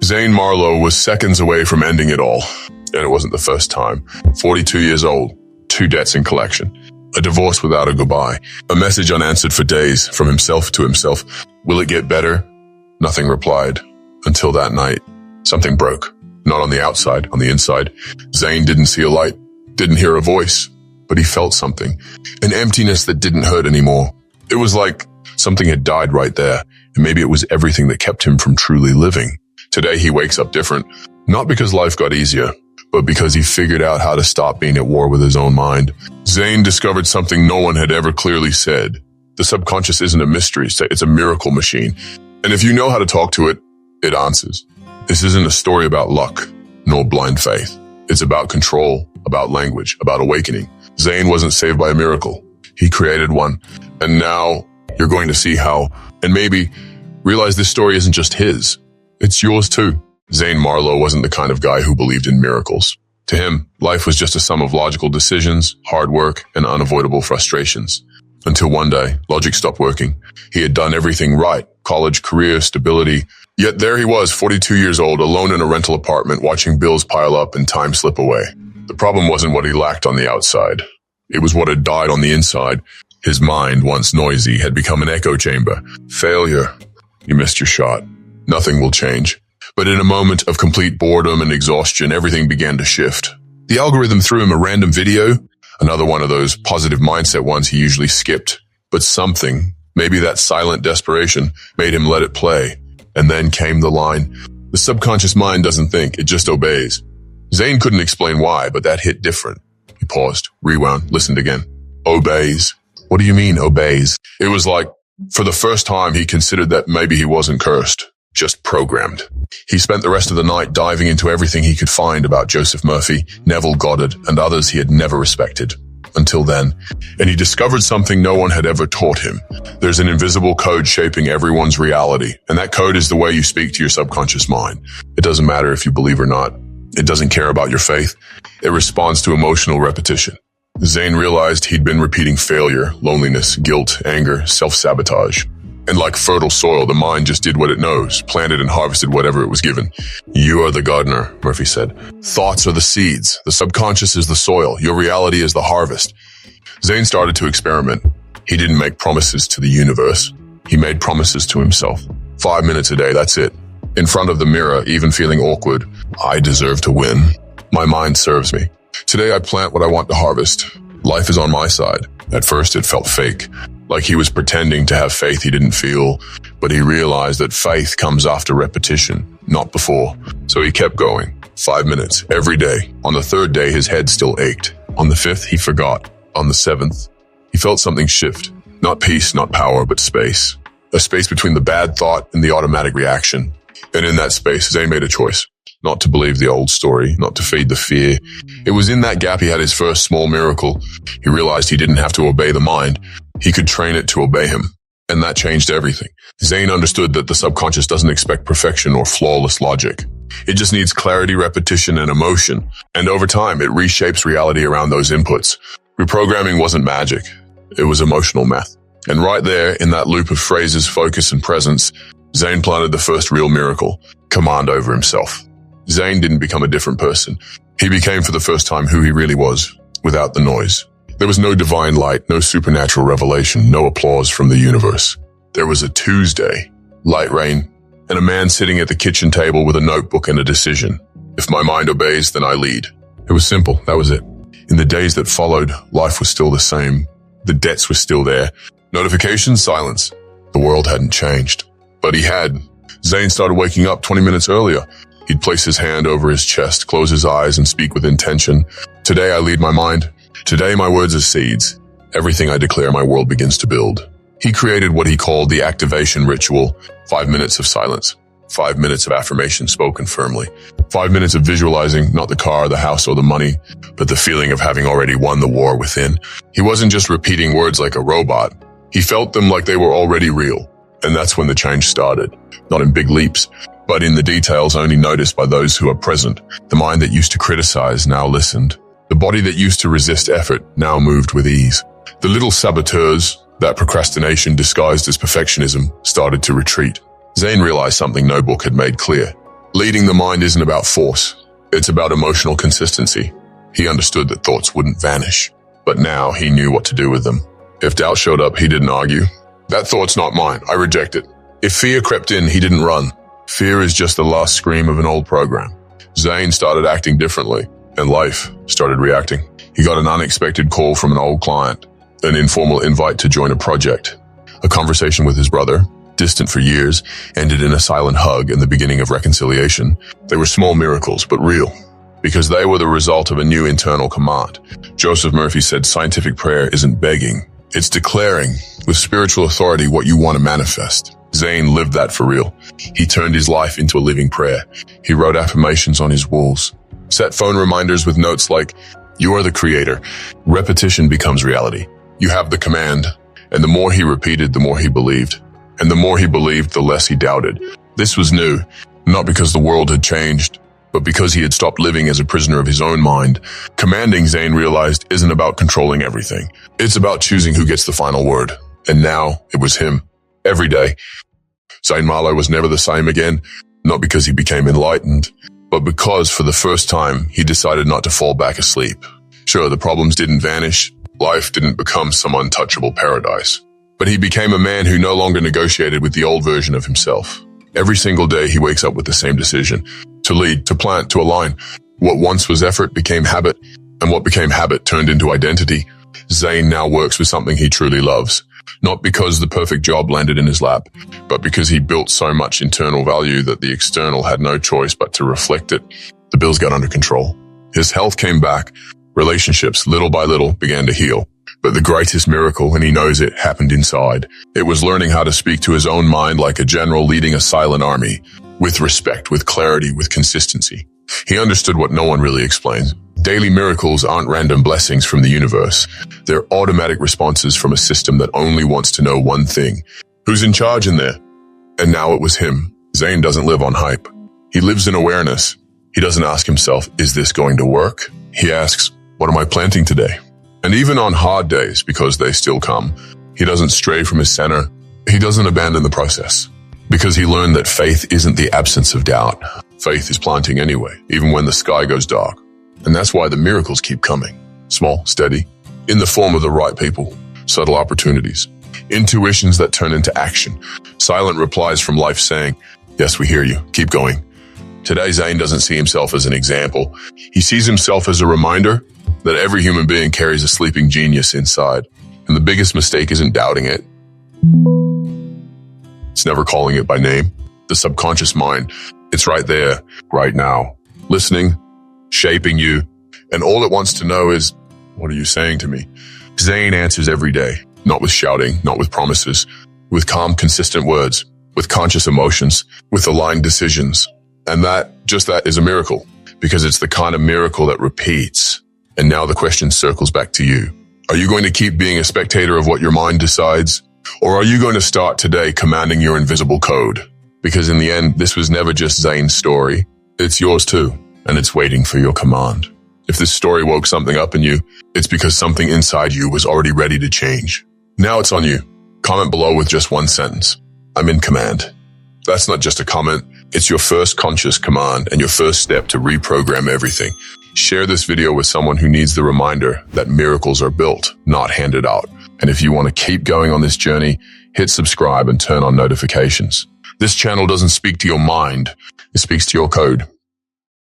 Zane Marlow was seconds away from ending it all. And it wasn't the first time. 42 years old, 2 debts in collection, a divorce without a goodbye, a message unanswered for days from himself to himself. Will it get better? Nothing replied. Until that night, something broke. Not on the outside, on the inside. Zane didn't see a light, didn't hear a voice, but he felt something. An emptiness that didn't hurt anymore. It was like something had died right there, and maybe it was everything that kept him from truly living. Today he wakes up different, not because life got easier, but because he figured out how to stop being at war with his own mind. Zane discovered something no one had ever clearly said. The subconscious isn't a mystery, it's a miracle machine. And if you know how to talk to it, it answers. This isn't a story about luck, nor blind faith. It's about control, about language, about awakening. Zane wasn't saved by a miracle. He created one. And now you're going to see how, and maybe realize this story isn't just his. It's yours too. Zane Marlow wasn't the kind of guy who believed in miracles. To him, life was just a sum of logical decisions, hard work, and unavoidable frustrations. Until one day, logic stopped working. He had done everything right. College, career, stability. Yet there he was, 42 years old, alone in a rental apartment, watching bills pile up and time slip away. The problem wasn't what he lacked on the outside. It was what had died on the inside. His mind, once noisy, had become an echo chamber. Failure. You missed your shot. Nothing will change. But in a moment of complete boredom and exhaustion, everything began to shift. The algorithm threw him a random video, another one of those positive mindset ones he usually skipped. But something, maybe that silent desperation, made him let it play. And then came the line, the subconscious mind doesn't think, it just obeys. Zane couldn't explain why, but that hit different. He paused, rewound, listened again. Obeys. What do you mean, obeys? It was like, for the first time, he considered that maybe he wasn't cursed, just programmed. He spent the rest of the night diving into everything he could find about Joseph Murphy, Neville Goddard, and others he had never respected. Until then. And he discovered something no one had ever taught him. There's an invisible code shaping everyone's reality, and that code is the way you speak to your subconscious mind. It doesn't matter if you believe or not. It doesn't care about your faith. It responds to emotional repetition. Zane realized he'd been repeating failure, loneliness, guilt, anger, self-sabotage. And like fertile soil, the mind just did what it knows, planted and harvested whatever it was given. You are the gardener, Murphy said. Thoughts are the seeds. The subconscious is the soil. Your reality is the harvest. Zane started to experiment. He didn't make promises to the universe. He made promises to himself. 5 minutes a day, that's it. In front of the mirror, even feeling awkward. I deserve to win. My mind serves me. Today I plant what I want to harvest. Life is on my side. At first it felt fake. Like he was pretending to have faith he didn't feel, but he realized that faith comes after repetition, not before. So he kept going, 5 minutes, every day. On the 3rd day, his head still ached. On the 5th, he forgot. On the 7th, he felt something shift. Not peace, not power, but space. A space between the bad thought and the automatic reaction. And in that space, Zane made a choice. Not to believe the old story, not to feed the fear. It was in that gap he had his first small miracle. He realized he didn't have to obey the mind. He could train it to obey him. And that changed everything. Zane understood that the subconscious doesn't expect perfection or flawless logic. It just needs clarity, repetition, and emotion. And over time, it reshapes reality around those inputs. Reprogramming wasn't magic. It was emotional math. And right there, in that loop of phrases, focus, and presence, Zane planted the first real miracle, command over himself. Zane didn't become a different person. He became for the first time who he really was, without the noise. There was no divine light, no supernatural revelation, no applause from the universe. There was a Tuesday, light rain, and a man sitting at the kitchen table with a notebook and a decision. If my mind obeys, then I lead. It was simple, that was it. In the days that followed, life was still the same. The debts were still there. Notifications, silence. The world hadn't changed. But he had. Zane started waking up 20 minutes earlier. He'd place his hand over his chest, close his eyes, and speak with intention. Today I lead my mind. Today my words are seeds. Everything I declare, my world begins to build. He created what he called the activation ritual, 5 minutes of silence, 5 minutes of affirmation spoken firmly, 5 minutes of visualizing not the car, the house, or the money, but the feeling of having already won the war within. He wasn't just repeating words like a robot. He felt them like they were already real. And that's when the change started. Not in big leaps, but in the details only noticed by those who are present. The mind that used to criticize now listened. The body that used to resist effort now moved with ease. The little saboteurs, that procrastination disguised as perfectionism, started to retreat. Zane realized something no book had made clear. Leading the mind isn't about force. It's about emotional consistency. He understood that thoughts wouldn't vanish, but now he knew what to do with them. If doubt showed up, he didn't argue. That thought's not mine. I reject it. If fear crept in, he didn't run. Fear is just the last scream of an old program. Zane started acting differently, and life started reacting. He got an unexpected call from an old client, an informal invite to join a project. A conversation with his brother, distant for years, ended in a silent hug and the beginning of reconciliation. They were small miracles, but real, because they were the result of a new internal command. Joseph Murphy said scientific prayer isn't begging. It's declaring with spiritual authority what you want to manifest. Zane lived that for real. He turned his life into a living prayer. He wrote affirmations on his walls, set phone reminders with notes like, "You are the creator." Repetition becomes reality. You have the command. And the more he repeated, the more he believed. And the more he believed, the less he doubted. This was new, not because the world had changed, but because he had stopped living as a prisoner of his own mind. Commanding, Zane realized, isn't about controlling everything. It's about choosing who gets the final word. And now it was him. Every day. Zane Marlow was never the same again, not because he became enlightened, but because for the first time, he decided not to fall back asleep. Sure, the problems didn't vanish. Life didn't become some untouchable paradise. But he became a man who no longer negotiated with the old version of himself. Every single day, he wakes up with the same decision: to lead, to plant, to align. What once was effort became habit, and what became habit turned into identity. Zane now works with something he truly loves. Not because the perfect job landed in his lap, but because he built so much internal value that the external had no choice but to reflect it. The bills got under control. His health came back. Relationships, little by little, began to heal. But the greatest miracle, and he knows it, happened inside. It was learning how to speak to his own mind like a general leading a silent army, with respect, with clarity, with consistency. He understood what no one really explains. Daily miracles aren't random blessings from the universe. They're automatic responses from a system that only wants to know one thing: who's in charge in there? And now it was him. Zane doesn't live on hype. He lives in awareness. He doesn't ask himself, is this going to work? He asks, what am I planting today? And even on hard days, because they still come, he doesn't stray from his center. He doesn't abandon the process, because he learned that faith isn't the absence of doubt. Faith is planting anyway, even when the sky goes dark. And that's why the miracles keep coming. Small, steady, in the form of the right people, subtle opportunities, intuitions that turn into action, silent replies from life saying, yes, we hear you, keep going. Today, Zane doesn't see himself as an example. He sees himself as a reminder that every human being carries a sleeping genius inside. And the biggest mistake isn't doubting it. It's never calling it by name. The subconscious mind, it's right there, right now, listening, shaping you. And all it wants to know is, what are you saying to me? Zane answers every day, not with shouting, not with promises, with calm, consistent words, with conscious emotions, with aligned decisions. And just that is a miracle, because it's the kind of miracle that repeats. And now the question circles back to you. Are you going to keep being a spectator of what your mind decides? Or are you going to start today commanding your invisible code? Because in the end, this was never just Zane's story. It's yours too, and it's waiting for your command. If this story woke something up in you, it's because something inside you was already ready to change. Now it's on you. Comment below with just one sentence. I'm in command. That's not just a comment. It's your first conscious command and your first step to reprogram everything. Share this video with someone who needs the reminder that miracles are built, not handed out. And if you want to keep going on this journey, hit subscribe and turn on notifications. This channel doesn't speak to your mind. It speaks to your code.